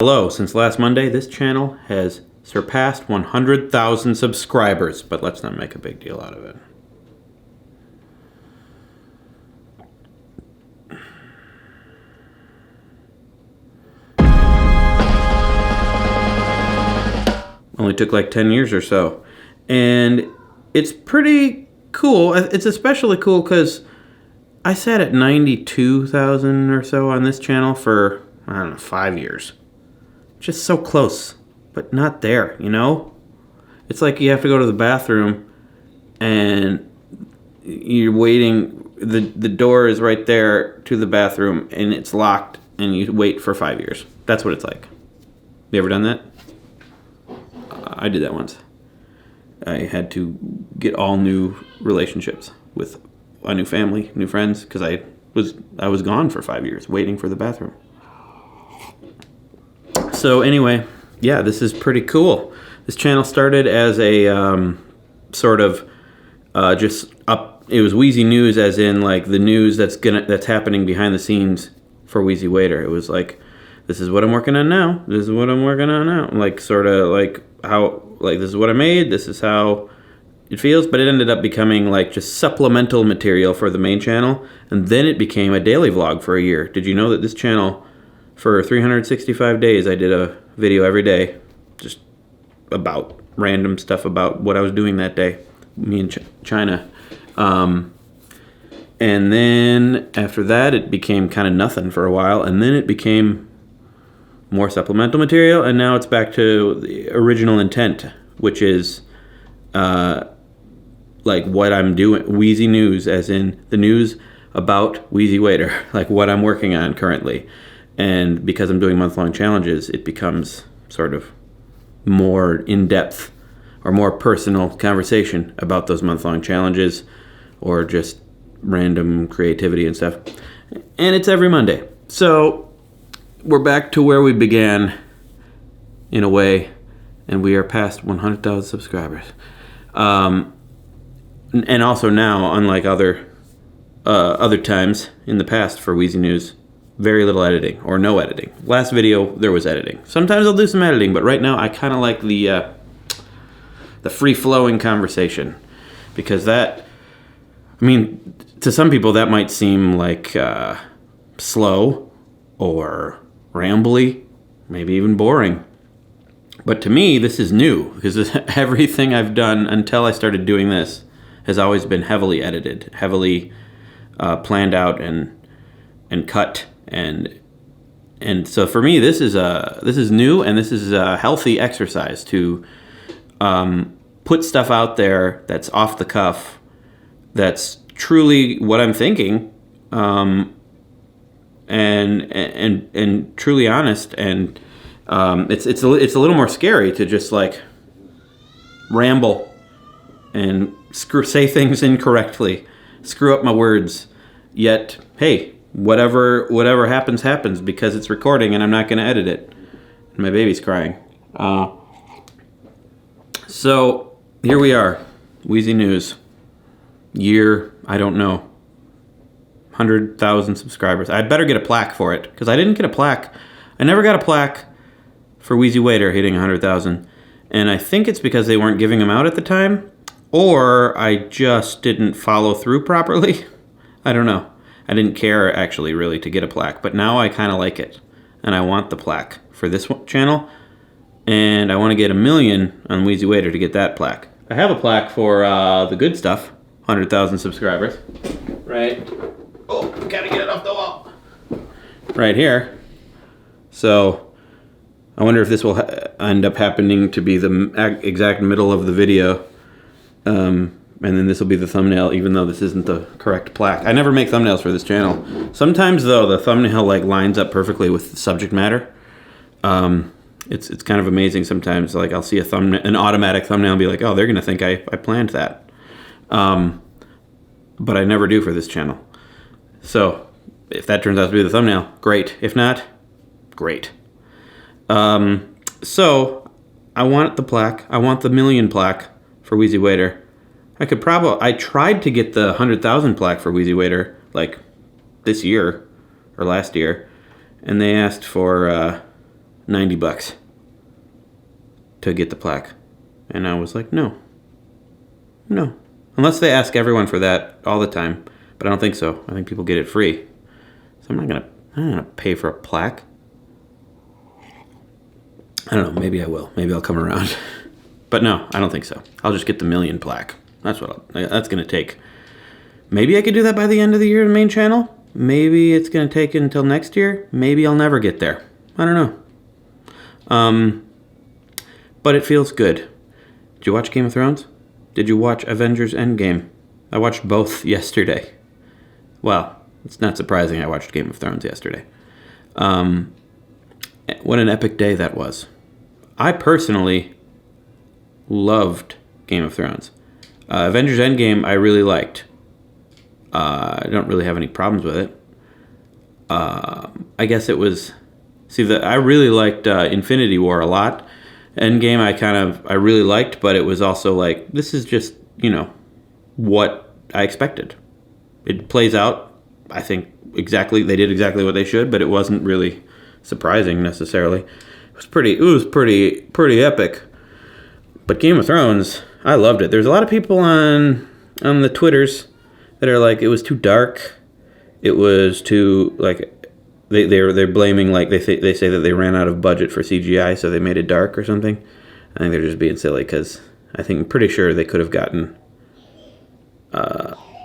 Hello, since last Monday, this channel has surpassed 100,000 subscribers, but let's not make a big deal out of it. Only took like 10 years or so. And it's pretty cool. It's especially cool because I sat at 92,000 or so on this channel for, I don't know, 5 years. Just so close, but not there, you know? It's like you have to go to the bathroom and you're waiting, the door is right there to the bathroom and it's locked and you wait for 5 years. That's what it's like. You ever done that? I did that once. I had to get all new relationships with a new family, new friends, because I was gone for 5 years waiting for the bathroom. So anyway, yeah, this is pretty cool. This channel started as a sort of just up. It was WheezyNews, as in like the news that's happening behind the scenes for Wheezy Waiter. It was like, this is what I'm working on now. This is what I'm working on now. Like sort of like how like this is what I made. This is how it feels. But it ended up becoming like just supplemental material for the main channel, and then it became a daily vlog for a year. Did you know that this channel, for 365 days, I did a video every day, just about random stuff about what I was doing that day, me in China. And then after that, it became kind of nothing for a while, and then it became more supplemental material, and now it's back to the original intent, which is like what I'm doing, Wheezy News, as in the news about Wheezy Waiter, like what I'm working on currently. And because I'm doing month-long challenges, it becomes sort of more in-depth or more personal conversation about those month-long challenges or just random creativity and stuff. And it's every Monday. So we're back to where we began in a way, and we are past 100,000 subscribers. And also now, unlike other times in the past for Wheezy News, very little editing, or no editing. Last video, there was editing. Sometimes I'll do some editing, but right now I kind of like the free-flowing conversation. Because that, I mean, to some people that might seem like slow or rambly, maybe even boring. But to me, this is new, because everything I've done until I started doing this has always been heavily edited, heavily planned out and cut. And so for me, this is new, and this is a healthy exercise to put stuff out there that's off the cuff, that's truly what I'm thinking, and truly honest. And it's a little more scary to just like ramble and say things incorrectly, screw up my words. Yet, hey, whatever happens because it's recording and I'm not going to edit it. And my baby's crying. So here we are, Wheezy News. Year, I don't know, 100,000 subscribers. I'd better get a plaque for it, because I didn't get a plaque. I never got a plaque for Wheezy Waiter hitting 100,000. And I think it's because they weren't giving them out at the time, or I just didn't follow through properly. I don't know. I didn't care, actually, really, to get a plaque. But now I kind of like it. And I want the plaque for this channel. And I want to get 1 million on Wheezy Waiter to get that plaque. I have a plaque for the good stuff. 100,000 subscribers. Right. Oh, gotta get it off the wall. Right here. So, I wonder if this will end up happening to be the exact middle of the video. And then this will be the thumbnail, even though this isn't the correct plaque. I never make thumbnails for this channel. Sometimes, though, the thumbnail like lines up perfectly with the subject matter. It's kind of amazing sometimes. Like I'll see an automatic thumbnail and be like, oh, they're gonna think I planned that. But I never do for this channel. So if that turns out to be the thumbnail, great. If not, great. So I want the plaque. I want the 1 million plaque for Wheezy Waiter. I tried to get the 100,000 plaque for Wheezy Waiter like this year or last year, and they asked for $90 to get the plaque. And I was like, no. Unless they ask everyone for that all the time. But I don't think so. I think people get it free. So I'm not gonna pay for a plaque. I don't know, maybe I will. Maybe I'll come around. But no, I don't think so. I'll just get the million plaque. That's that's gonna take. Maybe I could do that by the end of the year in main channel. Maybe it's gonna take until next year. Maybe I'll never get there. I don't know. But it feels good. Did you watch Game of Thrones? Did you watch Avengers Endgame? I watched both yesterday. Well, it's not surprising I watched Game of Thrones yesterday. What an epic day that was. I personally loved Game of Thrones. Avengers Endgame I really liked. I don't really have any problems with it. I guess it was... I really liked Infinity War a lot. Endgame I really liked, but it was also like, this is just, what I expected. It plays out, I think, they did exactly what they should, but it wasn't really surprising necessarily. It was pretty epic. But Game of Thrones, I loved it. There's a lot of people on the Twitters that are like, it was too dark. It was too, like, they're blaming, like, they say that they ran out of budget for CGI, so they made it dark or something. I think they're just being silly, because I'm pretty sure they could have gotten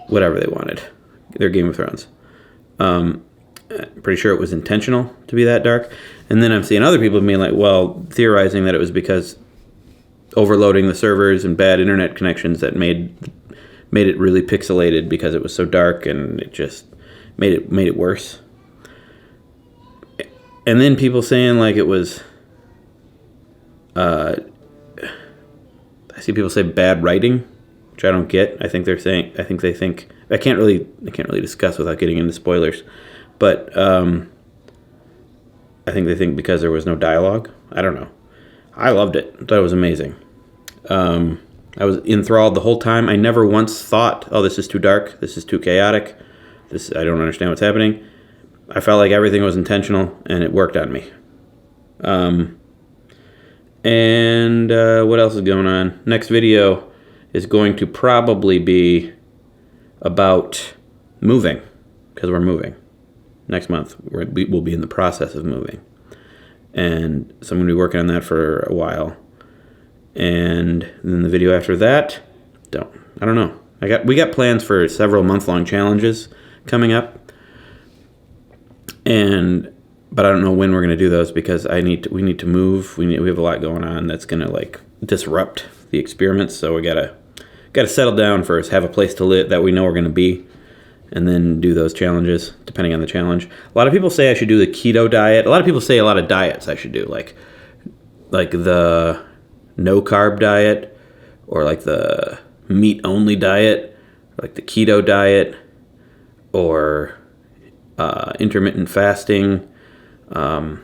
whatever they wanted. Their Game of Thrones. Pretty sure it was intentional to be that dark. And then I'm seeing other people being like, well, theorizing that it was because overloading the servers and bad internet connections that made it really pixelated because it was so dark, and it just made it worse. And then people saying like it was, I see people say bad writing, which I don't get. I think they think I can't really discuss without getting into spoilers, but I think they think because there was no dialogue. I don't know. I loved it. I thought it was amazing. I was enthralled the whole time. I never once thought, oh, this is too dark. This is too chaotic. I don't understand what's happening. I felt like everything was intentional, and it worked on me. And what else is going on? Next video is going to probably be about moving, because we're moving. Next month, we'll be in the process of moving. And so I'm going to be working on that for a while. And then the video after that, I don't know. We got plans for several month-long challenges coming up. But I don't know when we're going to do those, because we need to move. We have a lot going on that's going to like disrupt the experiments. So we got to settle down first, have a place to live that we know we're going to be, and then do those challenges depending on the challenge. A lot of people say I should do the keto diet. A lot of people say a lot of diets I should do, like the no carb diet, or like the meat only diet, or like the keto diet, or intermittent fasting. I've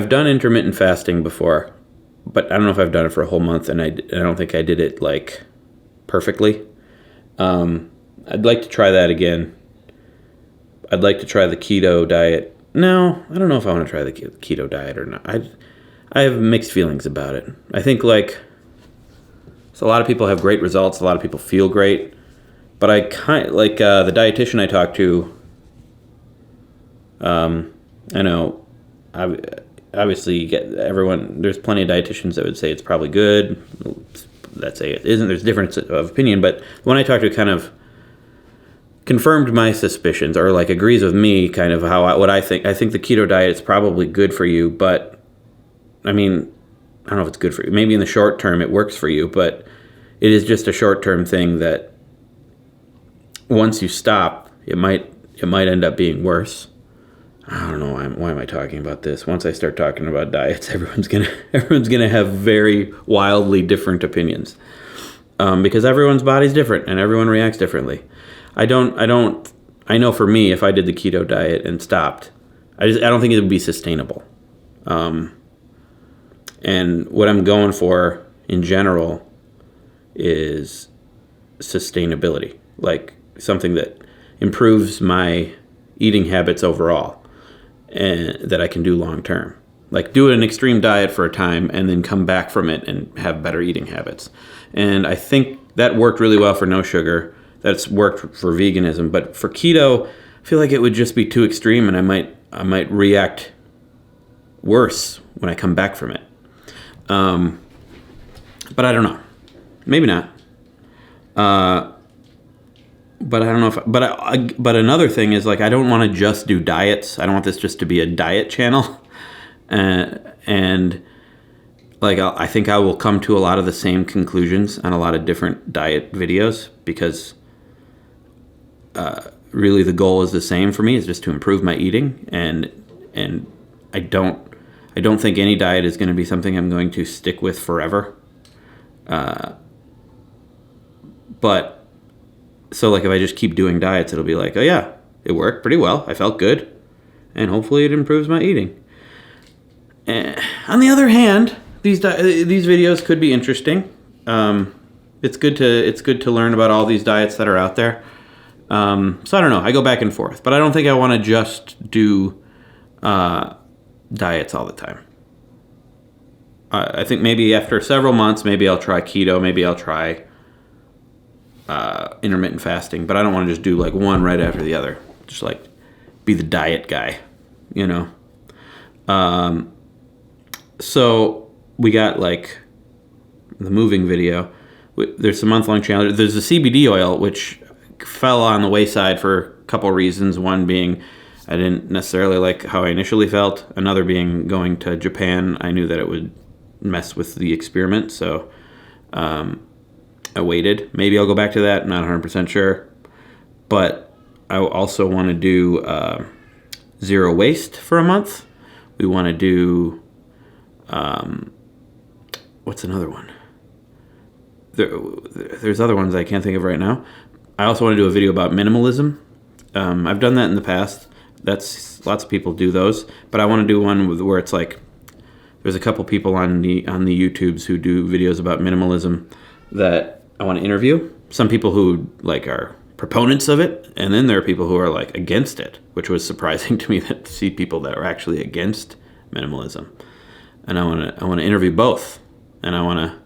done intermittent fasting before, but I don't know if I've done it for a whole month, and I don't think I did it like perfectly. I'd like to try that again. I'd like to try the keto diet. No, I don't know if I want to try the keto diet or not. I have mixed feelings about it. I think so a lot of people have great results. A lot of people feel great, but I the dietitian I talked to. I know, obviously, there's plenty of dietitians that would say it's probably good, that say it isn't. There's difference of opinion, but the one I talked to kind of confirmed my suspicions, or like agrees with me kind of what I think. I think the keto diet is probably good for you, but I mean, I don't know if it's good for you. Maybe in the short term it works for you, but it is just a short-term thing that once you stop, it might end up being worse. I don't know why am I talking about this. Once I start talking about diets, everyone's gonna have very wildly different opinions, because everyone's body's different and everyone reacts differently. I know for me, if I did the keto diet and stopped, I don't think it would be sustainable. And what I'm going for in general is sustainability, like something that improves my eating habits overall, and that I can do long term. Like do an extreme diet for a time and then come back from it and have better eating habits. And I think that worked really well for no sugar. That's worked for veganism, but for keto, I feel like it would just be too extreme, and I might react worse when I come back from it. But I don't know. Maybe not. But I don't know if. But another thing is, like, I don't want to just do diets. I don't want this just to be a diet channel. And like I think I will come to a lot of the same conclusions on a lot of different diet videos, because really the goal is the same for me, is just to improve my eating, and I don't think any diet is going to be something I'm going to stick with forever. But so like if I just keep doing diets, it'll be like, oh yeah, it worked pretty well. I felt good, and hopefully it improves my eating. On the other hand, these videos could be interesting. It's good to learn about all these diets that are out there. So I don't know. I go back and forth, but I don't think I want to just do diets all the time. I think maybe after several months, maybe I'll try keto. Maybe I'll try intermittent fasting. But I don't want to just do like one right after the other. Just like be the diet guy, you know. So we got like the moving video. There's a month-long challenge. There's the CBD oil, which fell on the wayside for a couple reasons. One being I didn't necessarily like how I initially felt. Another being going to Japan. I knew that it would mess with the experiment, so I waited. Maybe I'll go back to that. Not 100% sure. But I also want to do zero waste for a month. We want to do what's another one? There's other ones I can't think of right now. I also want to do a video about minimalism. I've done that in the past. That's lots of people do those, but I want to do one where it's like there's a couple people on the YouTubes who do videos about minimalism that I want to interview. Some people who like are proponents of it, and then there are people who are like against it, which was surprising to me to see people that are actually against minimalism. And I want to interview both, and I want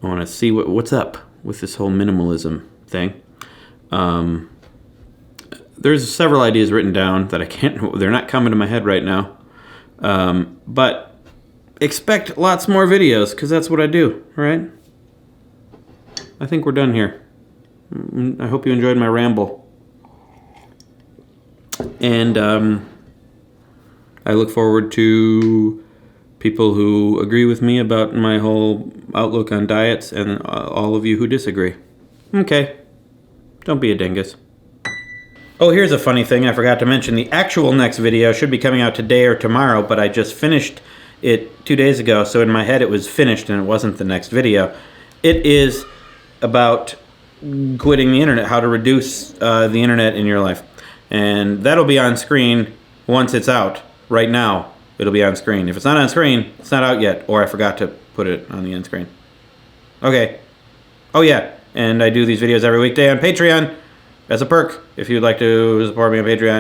to see what's up with this whole minimalism thing. There's several ideas written down that they're not coming to my head right now. But expect lots more videos, because that's what I do, right? I think we're done here. I hope you enjoyed my ramble. And I look forward to people who agree with me about my whole outlook on diets, and all of you who disagree. Okay. Don't be a dingus. Oh, here's a funny thing I forgot to mention. The actual next video should be coming out today or tomorrow, but I just finished it 2 days ago, so in my head it was finished and it wasn't the next video. It is about quitting the internet, how to reduce the internet in your life. And that'll be on screen once it's out. Right now, it'll be on screen. If it's not on screen, it's not out yet, or I forgot to put it on the end screen. Okay. Oh yeah, and I do these videos every weekday on Patreon as a perk. If you'd like to support me on Patreon,